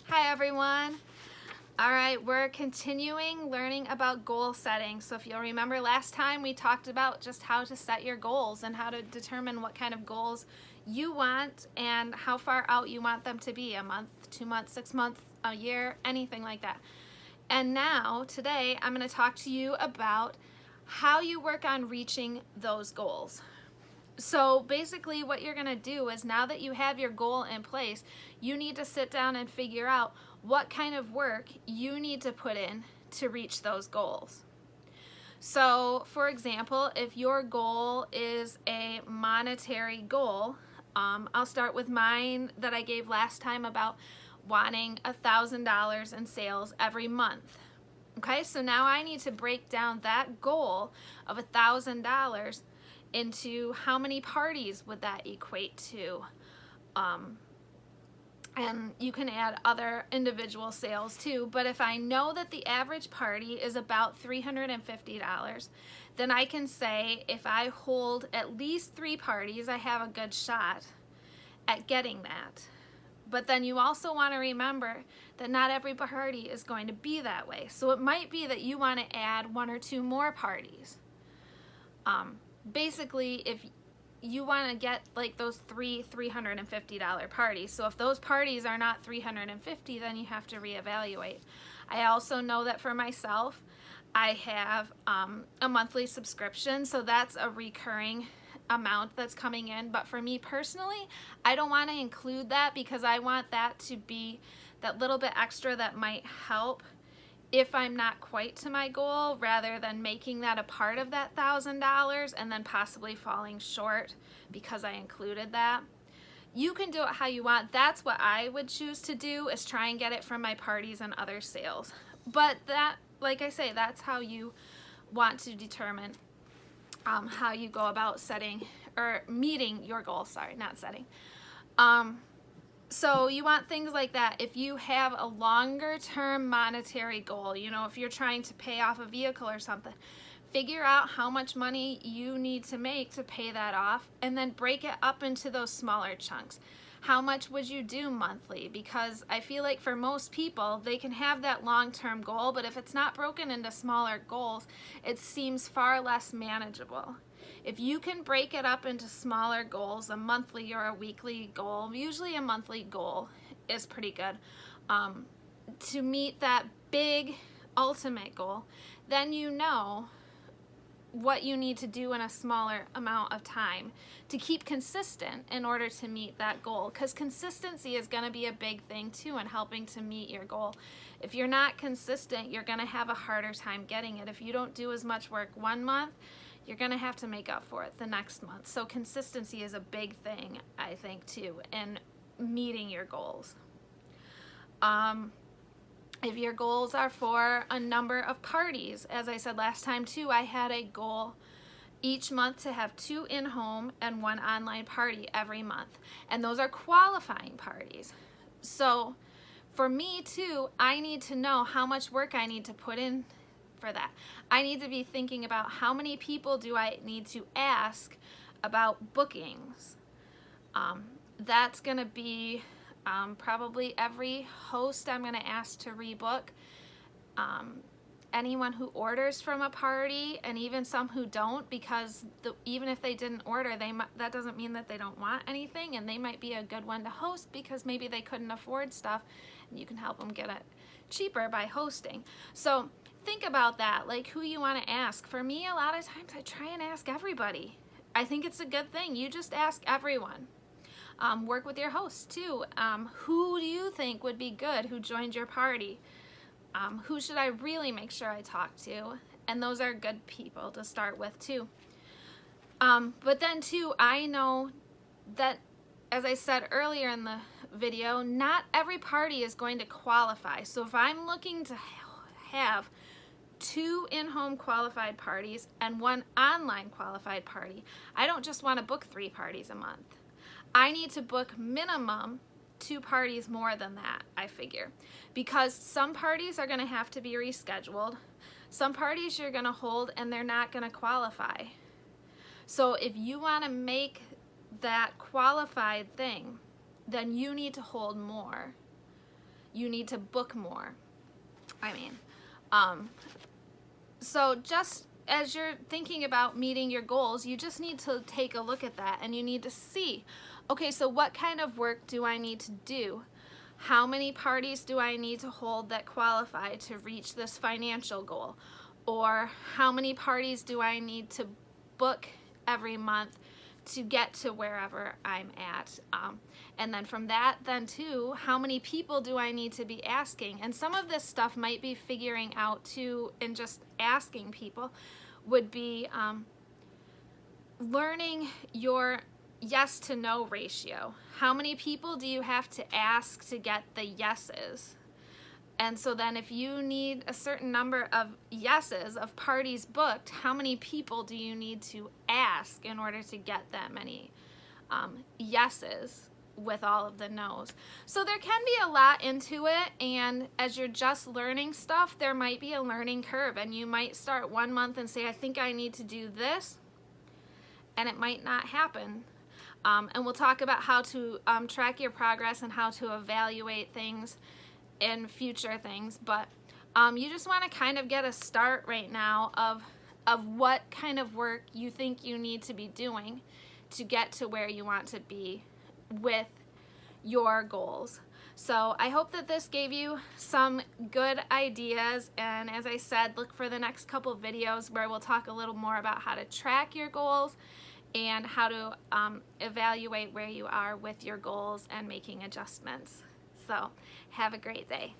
Hi everyone. All right, we're continuing learning about goal setting. So if you'll remember last time we talked about just how to set your goals and how to determine what kind of goals you want and how far out you want them to be, a month, 2 months, 6 months, a year, anything like that. And now today I'm going to talk to you about how you work on reaching those goals. So basically what you're going to do is, now that you have your goal in place, you need to sit down and figure out what kind of work you need to put in to reach those goals. So for example, if your goal is a monetary goal, I'll start with mine that I gave last time about wanting $1,000 in sales every month. Okay, so now I need to break down that goal of $1,000 into how many parties would that equate to. And you can add other individual sales too, but if I know that the average party is about $350, then I can say if I hold at least 3 parties, I have a good shot at getting that. But then you also want to remember that not every party is going to be that way. So it might be that you want to add 1 or 2 more parties. Basically, if you want to get like those 3 $350 parties. So if those parties are not $350, then you have to reevaluate. I also know that for myself, I have a monthly subscription, so that's a recurring amount that's coming in. But for me personally, I don't want to include that because I want that to be that little bit extra that might help if I'm not quite to my goal, rather than making that a part of that $1,000 and then possibly falling short because I included that. You can do it how you want. That's what I would choose to do, is try and get it from my parties and other sales. But that, like I say, that's how you want to determine how you go about setting or meeting your goals. Sorry, not setting. So you want things like that. If you have a longer term monetary goal, if you're trying to pay off a vehicle or something, figure out how much money you need to make to pay that off, and then break it up into those smaller chunks. How much would you do monthly? Because I feel like for most people, they can have that long-term goal, but if it's not broken into smaller goals, it seems far less manageable. If you can break it up into smaller goals, a monthly or a weekly goal, usually a monthly goal is pretty good, to meet that big ultimate goal, then you know what you need to do in a smaller amount of time to keep consistent in order to meet that goal, because consistency is going to be a big thing too in helping to meet your goal. If you're not consistent, you're going to have a harder time getting it. If you don't do as much work one month, you're going to have to make up for it the next month. So consistency is a big thing, I think, too, in meeting your goals. If your goals are for a number of parties, as I said last time too, I had a goal each month to have 2 in-home and 1 online party every month. And those are qualifying parties. So for me too, I need to know how much work I need to put in for that. I need to be thinking about how many people do I need to ask about bookings. That's going to be probably every host I'm going to ask to rebook. Anyone who orders from a party, and even some who don't, because even if they didn't order, that doesn't mean that they don't want anything, and they might be a good one to host because maybe they couldn't afford stuff, and you can help them get it cheaper by hosting. So think about that, like who you want to ask. For me, a lot of times I try and ask everybody. I think it's a good thing. You just ask everyone. Work with your hosts too. Who do you think would be good who joined your party? Who should I really make sure I talk to? And those are good people to start with too. But then too, I know that, as I said earlier in the video, not every party is going to qualify. So if I'm looking to have 2 in-home qualified parties and 1 online qualified party, I don't just want to book 3 parties a month. I need to book minimum 2 parties more than that, I figure, because some parties are going to have to be rescheduled. Some parties you're going to hold and they're not going to qualify. So if you want to make that qualified thing, then you need to hold more. you need to book more. So just as you're thinking about meeting your goals, you just need to take a look at that, and you need to see, okay, so what kind of work do I need to do? How many parties do I need to hold that qualify to reach this financial goal? Or how many parties do I need to book every month to get to wherever I'm at? And then from that, then too, how many people do I need to be asking? And some of this stuff might be figuring out too, and just asking people would be learning your yes to no ratio. How many people do you have to ask to get the yeses? And so then if you need a certain number of yeses, of parties booked, how many people do you need to ask in order to get that many yeses with all of the no's? So there can be a lot into it, and as you're just learning stuff, there might be a learning curve, and you might start 1 month and say, I think I need to do this, and it might not happen. And we'll talk about how to track your progress and how to evaluate things in future things, but you just want to kind of get a start right now of what kind of work you think you need to be doing to get to where you want to be with your goals. So I hope that this gave you some good ideas, and as I said, look for the next couple of videos where we'll talk a little more about how to track your goals and how to evaluate where you are with your goals and making adjustments. So have a great day.